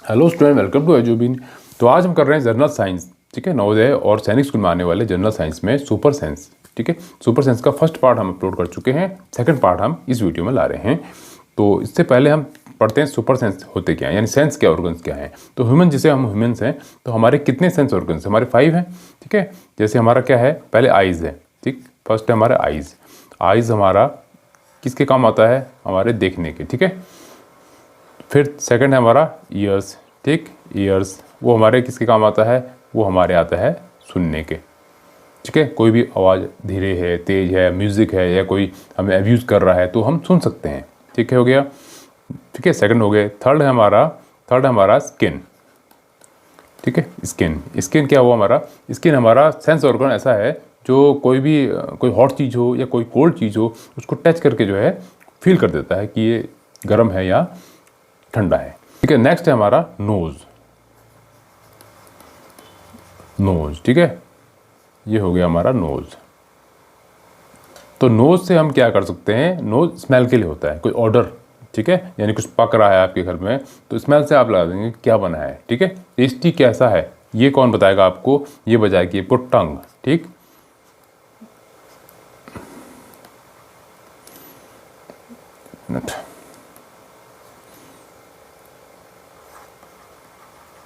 Hello student, welcome to Edubin. तो आज हम कर रहे हैं जनरल साइंस, ठीक है। नवोदय और सैनिक स्कूल में आने वाले जनरल साइंस में सुपर साइंस, ठीक है। सुपर साइंस का फर्स्ट पार्ट हम अपलोड कर चुके हैं, सेकंड पार्ट हम इस वीडियो में ला रहे हैं। तो इससे पहले हम पढ़ते हैं सुपर सेंस होते क्या हैं, यानी सेंस क्या, ऑर्गन्स क्या हैं। तो ह्यूमन, जैसे हम ह्यूमन्स हैं तो हमारे कितने सेंस ऑर्गन्स, हमारे 5 हैं, ठीक है। जैसे हमारा क्या है, पहले आइज़ है, ठीक। फर्स्ट है हमारा आइज़। आइज़ हमारा किसके काम आता है, हमारे देखने के, ठीक है। फिर सेकंड है हमारा ईयर्स, ठीक। ईयर्स वो हमारे किसके काम आता है, वो हमारे आता है सुनने के, ठीक है। कोई भी आवाज़ धीरे है, तेज़ है, म्यूज़िक है, या कोई हमें अब्यूज़ कर रहा है तो हम सुन सकते हैं, ठीक है। हो गया, ठीक है। सेकंड हो गए। थर्ड है हमारा स्किन, ठीक है। स्किन क्या हुआ हमारा, स्किन हमारा सेंस ऑर्गन ऐसा है जो कोई हॉट चीज़ हो या कोई कोल्ड चीज़ हो, उसको टच करके जो है फील कर देता है कि ये गर्म है या ठंडा है, ठीक है। नेक्स्ट है हमारा नोज़, ठीक है। ये हो गया हमारा नोज़। तो नोज़ से हम क्या कर सकते हैं, नोज़ स्मेल के लिए होता है, कोई ऑर्डर, ठीक है। यानी कुछ पक रहा है आपके घर में तो स्मेल से आप लगा देंगे क्या बना है, ठीक है। टेस्टी कैसा है ये कौन बताएगा आपको, ये बताएगी आपको टंग, ठीक।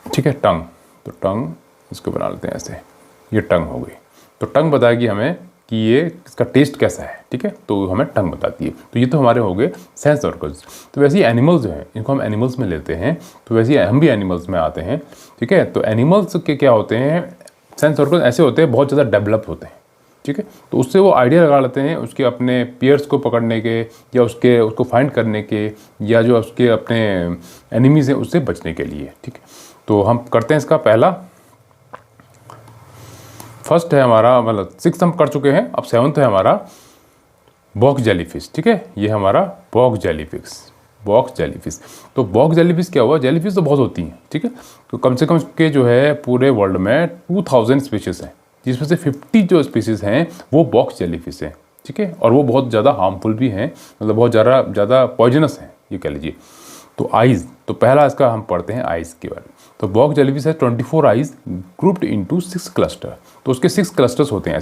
ठीक है, टंग। तो टंग इसको बना लेते हैं ऐसे, ये टंग हो गई। तो टंग बताएगी हमें कि ये इसका टेस्ट कैसा है, ठीक है। तो हमें टंग बताती है। तो ये तो हमारे हो गए सेंस ऑर्गन्स। तो वैसे ही एनिमल्स जो हैं, इनको हम एनिमल्स में लेते हैं, तो वैसे ही हम भी एनिमल्स में आते हैं, ठीक है। तो एनिमल्स के क्या होते हैं, सेंस ऑर्गन ऐसे होते हैं, बहुत ज़्यादा डेवलप होते हैं, ठीक है। तो उससे वो आइडिया लगा लेते हैं उसके अपने पेयर्स को पकड़ने के, या उसको फाइंड करने के, या जो उसके अपने एनिमीज़ हैं उससे बचने के लिए, ठीक है। तो हम करते हैं इसका पहला। फर्स्ट है हमारा, मतलब 6 हम कर चुके हैं, अब 7th है हमारा बॉक्स जेलीफिश, ठीक है। ये हमारा बॉक्स जेलीफिश। तो बॉक्स जेलीफिश क्या हुआ, जेलीफिश तो बहुत होती हैं, ठीक है। तो कम से कम के जो है पूरे वर्ल्ड में 2000 स्पीशीज़ हैं, जिसमें से 50 जो स्पीशीज़ हैं वो बॉक्स जेलीफिश हैं, ठीक है। और वो बहुत ज़्यादा हार्मफुल भी हैं, मतलब बहुत ज़्यादा पॉइजनस हैं, ये कह लीजिए। तो आइज़, तो पहला इसका हम पढ़ते हैं आइज़ के बारे में। तो बॉक्स जेलीफिश है 24 आइज़ ग्रुप्ड इनटू 6 क्लस्टर। तो उसके 6 क्लस्टर्स होते हैं,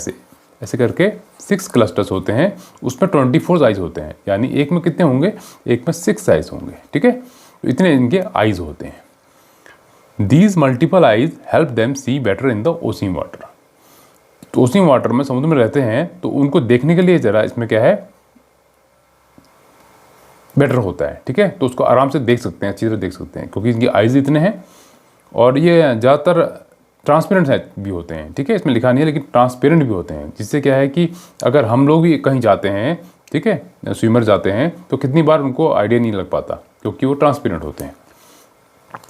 ऐसे करके 6 क्लस्टर्स होते हैं, उसमें 24 आइज़ होते हैं। यानी एक में कितने होंगे, एक में 6 आइज़ होंगे, ठीक है। तो इतने इनके आइज़ होते हैं। These multiple eyes help them see better in the ocean water. तो ओशन वाटर में, समुद्र में रहते हैं तो उनको देखने के लिए ज़रा इसमें क्या है, बेटर होता है, ठीक है। तो उसको आराम से देख सकते हैं, अच्छी तरह देख सकते हैं, क्योंकि इनकी आइज़ इतने हैं। और ये ज़्यादातर ट्रांसपेरेंट भी होते हैं, ठीक है। इसमें लिखा नहीं है लेकिन ट्रांसपेरेंट भी होते हैं, जिससे क्या है कि अगर हम लोग भी कहीं जाते हैं, ठीक है, स्विमर जाते हैं, तो कितनी बार उनको आइडिया नहीं लग पाता, क्योंकि वो ट्रांसपेरेंट होते हैं।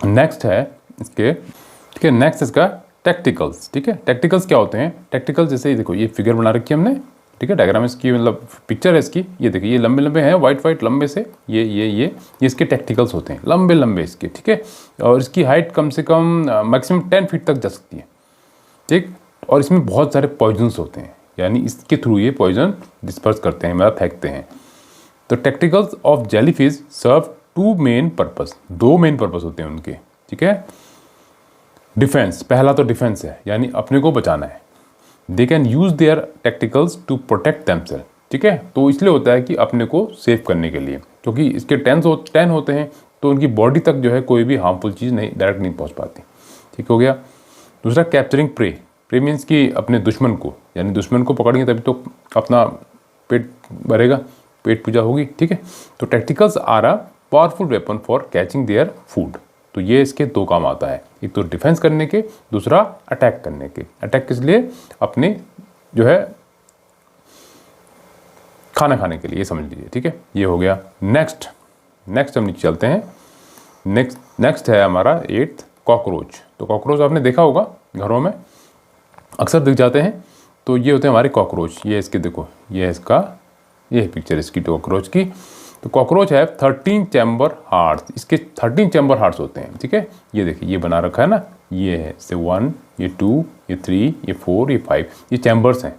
नेक्स्ट है इसके, ठीक है, नेक्स्ट इसका टेक्टिकल्स, ठीक है। टेक्टिकल्स क्या होते हैं, टेक्टिकल्स जैसे ये देखो, ये फिगर बना रखी है हमने, ठीक है। डायग्राम इसकी, मतलब पिक्चर है इसकी, ये देखिए, ये लंबे लंबे हैं, वाइट लंबे से, ये इसके टेक्टिकल्स होते हैं, लंबे लंबे इसके, ठीक है। और इसकी हाइट कम से कम मैक्सिमम 10 फीट तक जा सकती है, ठीक। और इसमें बहुत सारे पॉइजन्स होते हैं, यानी इसके थ्रू ये पॉइजन डिस्पर्स करते हैं, मतलब फेंकते हैं। तो tentacles of jellyfish serve 2 main purpose, 2 main purpose होते हैं उनके, ठीक है। डिफेंस, पहला तो डिफेंस है, यानी अपने को बचाना है। They can use their tentacles to protect themselves, ठीक है। तो इसलिए होता है कि अपने को सेव करने के लिए, क्योंकि इसके 10 होते हैं, तो उनकी बॉडी तक जो है कोई भी हार्मफुल चीज़ नहीं, डायरेक्ट नहीं पहुंच पाती, ठीक हो गया। दूसरा कैप्चरिंग प्रे मीन्स कि अपने दुश्मन को, यानी दुश्मन को पकड़ेंगे तभी तो अपना पेट भरेगा, पेट पूजा होगी, ठीक है। तो tentacles are a powerful weapon for catching their food. तो ये इसके 2 काम आता है, एक तो डिफेंस करने के, दूसरा अटैक करने के। अटैक किस लिए, अपने जो है खाना खाने के लिए, ये समझ लीजिए, ठीक है। ये हो गया। नेक्स्ट हम नीचे चलते हैं। नेक्स्ट है हमारा 8th कॉकरोच। तो कॉकरोच आपने देखा होगा, घरों में अक्सर दिख जाते हैं। तो ये होते हैं हमारे कॉकरोच। ये इसके देखो, ये है पिक्चर इसकी कॉकरोच की। तो कॉकरोच है 13 चैम्बर हार्ट्स, इसके 13 चैम्बर हार्ट्स होते हैं, ठीक है। ये देखिए, ये बना रखा है ना, ये है से 1, ये 2, ये 3, ये 4, ये 5, ये चैम्बर्स हैं।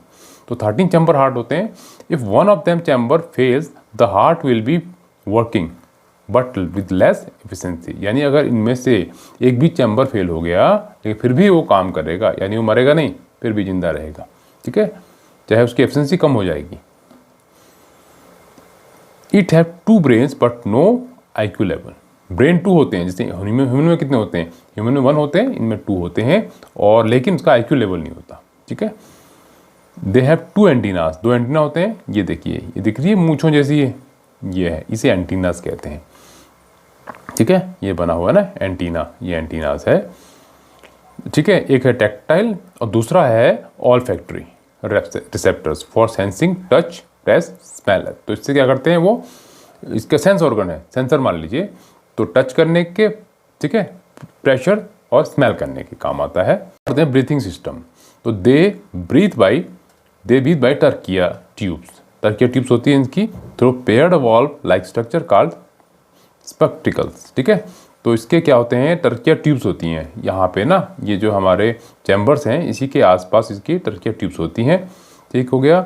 तो 13 चैम्बर हार्ट होते हैं। If one of them chamber fails the heart will be working but with less efficiency, यानी अगर इनमें से एक भी चैम्बर फेल हो गया लेकिन फिर भी वो काम करेगा, यानी वो मरेगा नहीं, फिर भी जिंदा रहेगा, ठीक है, चाहे उसकी एफिशिएंसी कम हो जाएगी। It have 2 brains but no IQ level, brain 2 होते हैं, जैसे ह्यूमन में कितने होते हैं, ह्यूमन में 1 होते हैं, इनमें 2 होते हैं, और लेकिन उसका IQ लेवल नहीं होता, ठीक है। दे हैव 2 एंटीनास, 2 एंटीना होते हैं, ये देखिए, ये दिख रही है मूंछों जैसी है, ये है, इसे एंटीनास कहते हैं, ठीक है, ये बना हुआ है ना एंटीना, ये एंटीनास है, ठीक है। एक है टैक्टाइल और दूसरा है olfactory receptors for sensing touch taste smell. तो इससे क्या करते हैं, वो इसका सेंस ऑर्गन है, सेंसर मान लीजिए, तो टच करने के, ठीक है, प्रेशर और स्मेल करने के काम आता है। कहते हैं ब्रीथिंग सिस्टम, तो they breathe by trachea tubes, trachea tubes होती है इनकी, through paired valve like structure called spiracles, ठीक है। तो इसके क्या होते हैं, टर्किया ट्यूब्स होती हैं यहाँ पे ना, ये जो हमारे चैम्बर्स हैं इसी के आसपास इसकी टर्किया ट्यूब्स होती हैं, ठीक हो गया।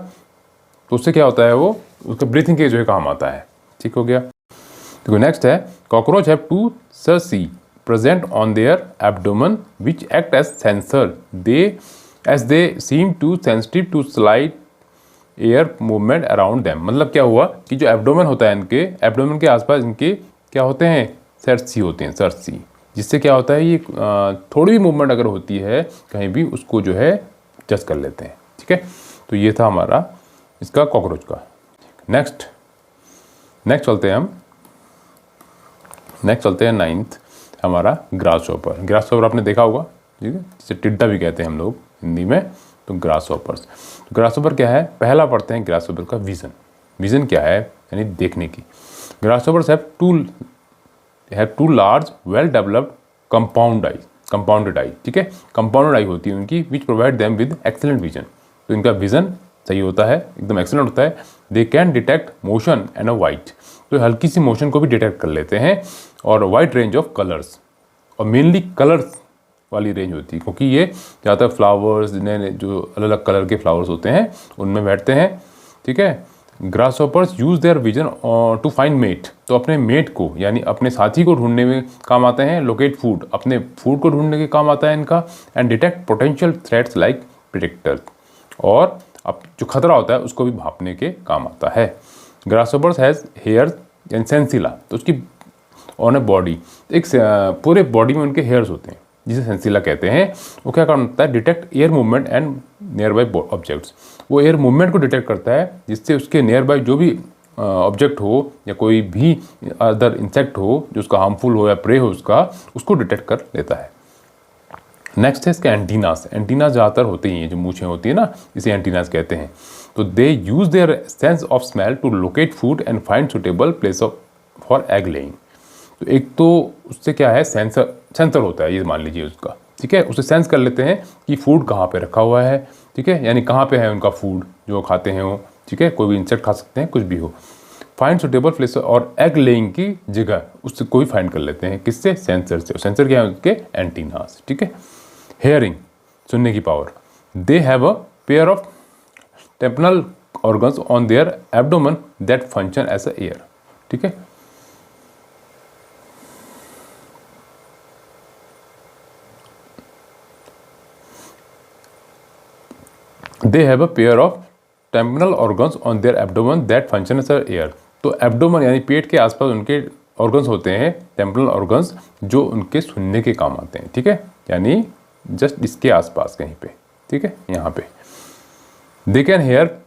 तो उससे क्या होता है, वो उसका ब्रीथिंग के जो है काम आता है, ठीक हो गया। तो नेक्स्ट है, cockroach have 2 cerci present on their abdomen which act as sensor they seem to sensitive to slight air movement around them. मतलब क्या हुआ कि जो एब्डोमेन होता है इनके, एब्डोमेन के आसपास इनके क्या होते हैं, सर्सी होते हैं, सर्सी, जिससे क्या होता है, ये थोड़ी भी मूवमेंट अगर होती है कहीं भी, उसको जो है जज कर लेते हैं, ठीक है। तो ये था हमारा इसका कॉकरोच का। नेक्स्ट चलते हैं हम, नेक्स्ट चलते हैं 9th हमारा ग्रासहॉपर। ग्रासहॉपर आपने देखा होगा, ठीक है, जिसे टिड्डा भी कहते हैं हम लोग हिंदी में, तो ग्रासहॉपर्स। तो ग्रासहॉपर क्या है, पहला पढ़ते हैं ग्रासहॉपर का विजन। विजन क्या है, यानी देखने की। Grasshoppers have two large well developed compounded eye, ठीक है, कंपाउंडेड आई होती है उनकी, which provide them with excellent vision. तो इनका विजन सही होता है, एकदम एक्सेलेंट होता है। They can detect motion and a white, तो हल्की सी मोशन को भी डिटेक्ट कर लेते हैं, और वाइड रेंज ऑफ कलर्स, और मेनली कलर्स वाली रेंज होती है, क्योंकि ये ज़्यादातर फ्लावर्स, जो अलग अलग कलर के फ्लावर्स होते हैं उनमें बैठते हैं, ठीक है। Grasshoppers use their vision to find mate, तो अपने मेट को यानी अपने साथी को ढूंढने में काम आते हैं। लोकेट फूड, अपने फूड को ढूंढने के काम आता है इनका। And detect potential threats like predator, और अब जो खतरा होता है उसको भी भांपने के काम आता है। ग्रासहॉपर्स हैज हेयर्स एंड सेंसिला, तो उसकी ऑन ए बॉडी, एक पूरे बॉडी में उनके हेयर्स होते हैं जिसे सेंसिला कहते हैं। वो क्या काम करता है, detect air movement and near by objects, वो एयर मूवमेंट को डिटेक्ट करता है, जिससे उसके नियर बाई जो भी ऑब्जेक्ट हो या कोई भी अदर इंसेक्ट हो जो उसका हार्मफुल हो या प्रे हो उसको डिटेक्ट कर लेता है। नेक्स्ट है इसका एंटीनास। एंटीनास ज़्यादातर होते ही हैं, जो मूछें होती है ना, इसे एंटीनास कहते हैं। तो they use their sense of smell to locate food and find suitable place for egg laying. तो एक तो उससे क्या है, सेंसर होता है, ये मान लीजिए उसका, ठीक है, उसे सेंस कर लेते हैं कि फूड कहाँ पे रखा हुआ है, ठीक है, यानी कहाँ पे है उनका फूड जो खाते हैं वो, ठीक है, कोई भी इंसेक्ट खा सकते हैं, कुछ भी हो। फाइंड सुटेबल प्लेस, और एग लेइंग की जगह उससे कोई फाइंड कर लेते हैं, किससे, सेंसर से। सेंसर क्या है, उसके एंटीनास, ठीक है। हेयरिंग, सुनने की power. They have a pair of tympanal organs on their abdomen that function as a ear, ठीक है। They have a pair of tympanal organs on their abdomen that function as a ear. तो abdomen यानी पेट के आसपास उनके organs होते हैं, टेम्पनल ऑर्गन्स, जो उनके सुनने के काम आते हैं, ठीक है, यानी जस्ट इसके आसपास कहीं पे, ठीक है, यहाँ पे। They can hear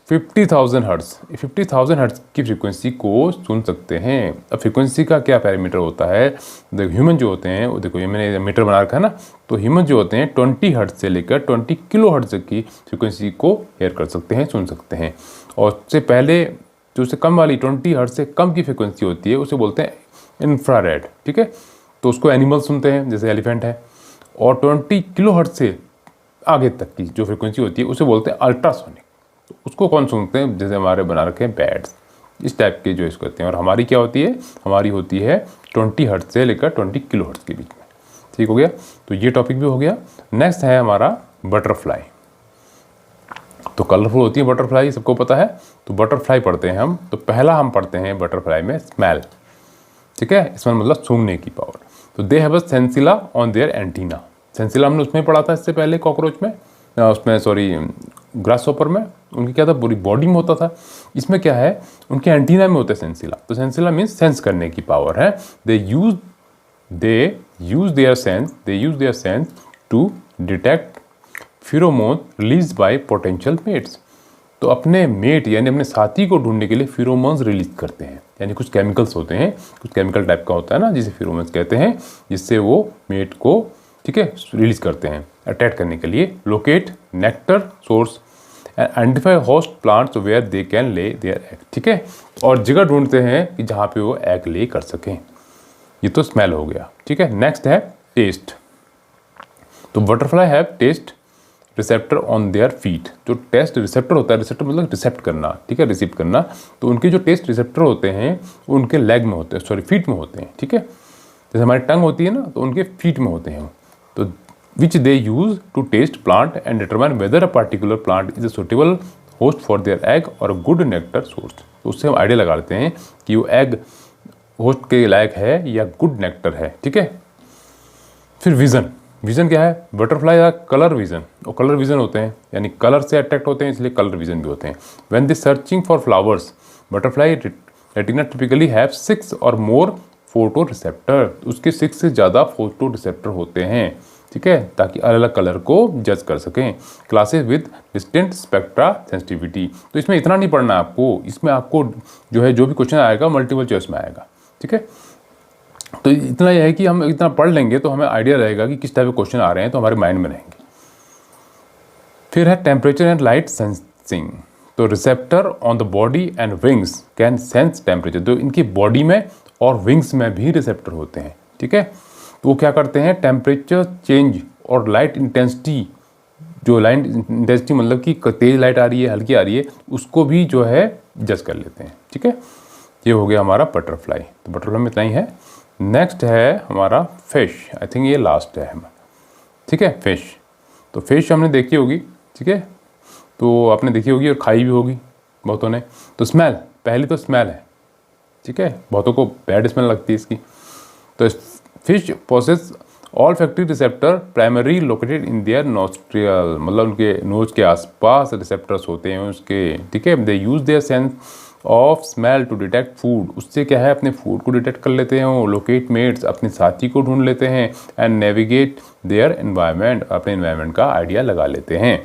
50,000 hertz, 50,000 hertz की फ्रीक्वेंसी को सुन सकते हैं। अब फ्रीक्वेंसी का क्या पैरामीटर होता है, देखो ह्यूमन जो होते हैं वो, देखो ये मैंने मीटर बना रखा है ना, तो ह्यूमन जो होते हैं 20 हर्ट्ज से लेकर 20 किलो हर्ट्ज की फ्रीक्वेंसी को हेयर कर सकते हैं, सुन सकते हैं। और उससे पहले जो उससे कम वाली 20 हर्ट्ज से कम की फ्रीक्वेंसी होती है उसे बोलते हैं इंफ्रारेड, ठीक है। तो उसको एनिमल सुनते हैं, जैसे एलिफेंट है। और 20 किलो हर्ट्ज से आगे तक की जो फ्रीक्वेंसी होती है उसे बोलते हैं अल्ट्रासोनिक, तो उसको कौन सुनते हैं, जैसे हमारे बना रखे हैं बैट्स, इस टाइप के जो इसको करते हैं। और हमारी क्या होती है, हमारी होती है 20 हर्ट्ज से लेकर 20 किलो हर्ट्ज के बीच में, ठीक हो गया। तो ये टॉपिक भी हो गया। नेक्स्ट है हमारा बटरफ्लाई। तो कलरफुल होती है बटरफ्लाई, सबको पता है। तो बटरफ्लाई पढ़ते हैं हम। तो पहला हम पढ़ते हैं बटरफ्लाई में स्मेल। ठीक है, इसमें मतलब सूंघने की पावर। तो they have a sensilla on their antenna. Sensilla हमने उसमें पढ़ा था इससे पहले, कॉकरोच में, उसमें सॉरी ग्रासहॉपर में, उनकी क्या था, पूरी बॉडी में होता था। इसमें क्या है, उनके एंटीना में होता है सेंसिला। तो सेंसिला मीन्स सेंस करने की पावर है। They use their sense to detect pheromone release by potential mates. तो अपने मेट यानी अपने साथी को ढूंढने के लिए फिरोमोन्स रिलीज करते हैं, यानी कुछ केमिकल्स होते हैं, कुछ केमिकल टाइप का होता है ना जिसे फिरोमोन्स कहते हैं, जिससे वो मेट को, ठीक है, रिलीज करते हैं अटैक करने के लिए। Locate nectar source and identify host plants where they can lay their egg, ठीक है, और जगह ढूंढते हैं कि जहाँ पे वो एग ले कर सकें। ये तो स्मेल हो गया, ठीक है। नेक्स्ट है टेस्ट। तो butterfly have taste receptor on their feet. जो टेस्ट रिसेप्टर होता है, रिसेप्टर मतलब रिसेप्ट करना, ठीक है, रिसीव करना, तो उनके जो टेस्ट रिसेप्टर होते हैं वो उनके लेग में होते हैं, सॉरी फीट में होते हैं, ठीक है। जैसे हमारी टंग होती है ना, तो उनके फीट में होते हैं। तो which they use to taste plant and determine whether a particular plant is a suitable host for their egg or a good nectar source. तो उससे हम आइडिया लगा लेते हैं कि वो एग होस्ट के लायक है या गुड नेक्टर है, ठीक है। फिर विजन क्या है, बटरफ्लाई का कलर विजन, और कलर विजन होते हैं यानी कलर से अट्रैक्ट होते हैं, इसलिए कलर विजन भी होते हैं। When they searching for flowers butterfly retina typically have 6 और मोर फोटो रिसेप्टर। उसके 6 से ज़्यादा फोटो रिसेप्टर होते हैं, ठीक है, ताकि अलग अलग कलर को जज कर सकें। Classes with distinct spectra sensitivity. तो इसमें इतना नहीं पढ़ना है आपको, इसमें आपको जो है जो भी क्वेश्चन आएगा मल्टीपल चॉइस में आएगा, ठीक है। तो इतना यह है कि हम इतना पढ़ लेंगे तो हमें आइडिया रहेगा कि किस टाइप के क्वेश्चन आ रहे हैं, तो हमारे माइंड में रहेंगे। फिर है टेम्परेचर एंड लाइट सेंसिंग। तो receptor on the body and wings can sense temperature. तो इनकी बॉडी में और विंग्स में भी रिसेप्टर होते हैं, ठीक है। तो वो क्या करते हैं, टेम्परेचर चेंज और लाइट इंटेंसिटी, जो लाइट इंटेंसिटी मतलब कि तेज लाइट आ रही है, हल्की आ रही है, उसको भी जो है जज कर लेते हैं, ठीक है। ये हो गया हमारा बटरफ्लाई। तो बटरफ्लाई में इतना ही है। नेक्स्ट है हमारा फिश, आई थिंक ये लास्ट है हमारा, ठीक है, फिश। तो फिश हमने देखी होगी, ठीक है, तो आपने देखी होगी और खाई भी होगी बहुतों ने। तो स्मेल, पहली तो स्मेल है, ठीक है, बहुतों को बैड स्मेल लगती है इसकी। तो fish possess olfactory receptor primary located in their nostril, मतलब उनके नोज के आसपास रिसेप्टर्स होते हैं उसके, ठीक है। They use their sense of smell to detect food. उससे क्या है, अपने फूड को डिटेक्ट कर लेते हैं वो। लोकेट मेट्स, अपने साथी को ढूंढ लेते हैं। एंड नेविगेट देयर एनवायरनमेंट, अपने एनवायरनमेंट का आइडिया लगा लेते हैं।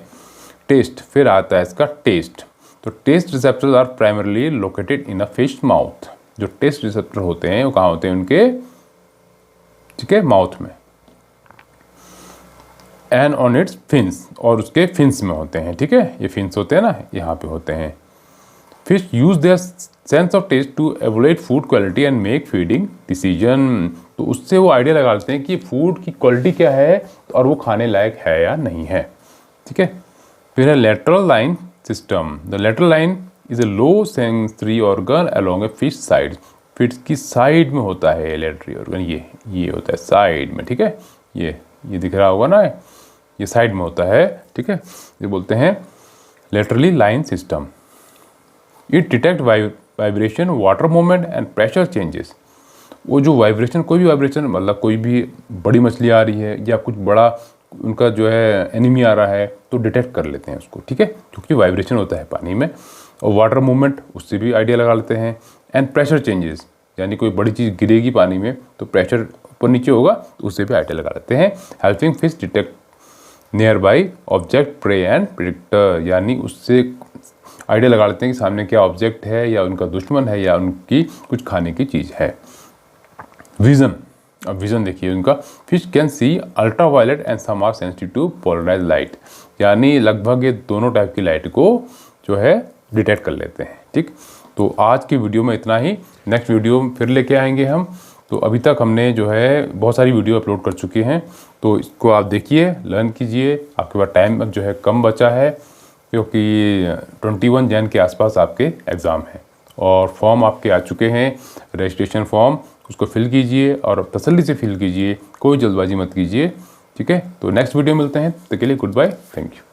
टेस्ट, फिर आता है इसका टेस्ट। तो taste receptors are primarily located in a fish mouth. जो टेस्ट रिसेप्टर होते हैं वो कहाँ होते हैं, उनके, ठीक है, माउथ में। एंड ऑन इट्स फिन्स, और उसके फिन्स में होते हैं, ठीक है, ये फिन्स होते हैं ना, यहाँ पे होते हैं। Fish use their sense of taste to evaluate food quality and make feeding decision. तो उससे वो आइडिया लगा लेते हैं कि फूड की क्वालिटी क्या है और वो खाने लायक है या नहीं है, ठीक है। फिर है lateral line system. The lateral line is a low sensory organ along a fish side. Fish की साइड में होता है लेटरी ऑर्गन, ये होता है साइड में, ठीक है, ये दिख रहा होगा ना, ये साइड में होता है, ठीक है। ये बोलते हैं laterally line system. It detect vibration, water movement and pressure changes. वो जो वाइब्रेशन, कोई भी वाइब्रेशन, मतलब कोई भी बड़ी मछली आ रही है या कुछ बड़ा उनका जो है एनिमी आ रहा है, तो डिटेक्ट कर लेते हैं उसको, ठीक है, क्योंकि वाइब्रेशन होता है पानी में। और वाटर मूवमेंट, उससे भी आइडिया लगा लेते हैं। एंड प्रेशर चेंजेस, यानी कोई बड़ी चीज़ गिरेगी पानी में तो प्रेशर ऊपर नीचे होगा, तो उससे भी आइडिया लगा लेते हैं। Helping fish detect nearby object, prey and predictor, यानी उससे आइडिया लगा लेते हैं कि सामने क्या ऑब्जेक्ट है या उनका दुश्मन है या उनकी कुछ खाने की चीज़ है। विजन, अब विजन देखिए उनका। Fish can see ultraviolet and some are sensitive to polarise light, यानी लगभग ये दोनों टाइप की लाइट को जो है डिटेक्ट कर लेते हैं, ठीक। तो आज की वीडियो में इतना ही। नेक्स्ट वीडियो फिर लेके आएंगे हम। तो अभी तक हमने जो है बहुत सारी वीडियो अपलोड कर चुके हैं, तो इसको आप देखिए, लर्न कीजिए। आपके पास टाइम जो है कम बचा है, क्योंकि 21 जैन के आसपास आपके एग्ज़ाम है और फॉर्म आपके आ चुके हैं, रजिस्ट्रेशन फॉर्म, उसको फिल कीजिए और तसल्ली से फिल कीजिए, कोई जल्दबाजी मत कीजिए, ठीक है। तो नेक्स्ट वीडियो मिलते हैं, तब तक के लिए गुड बाय, थैंक यू।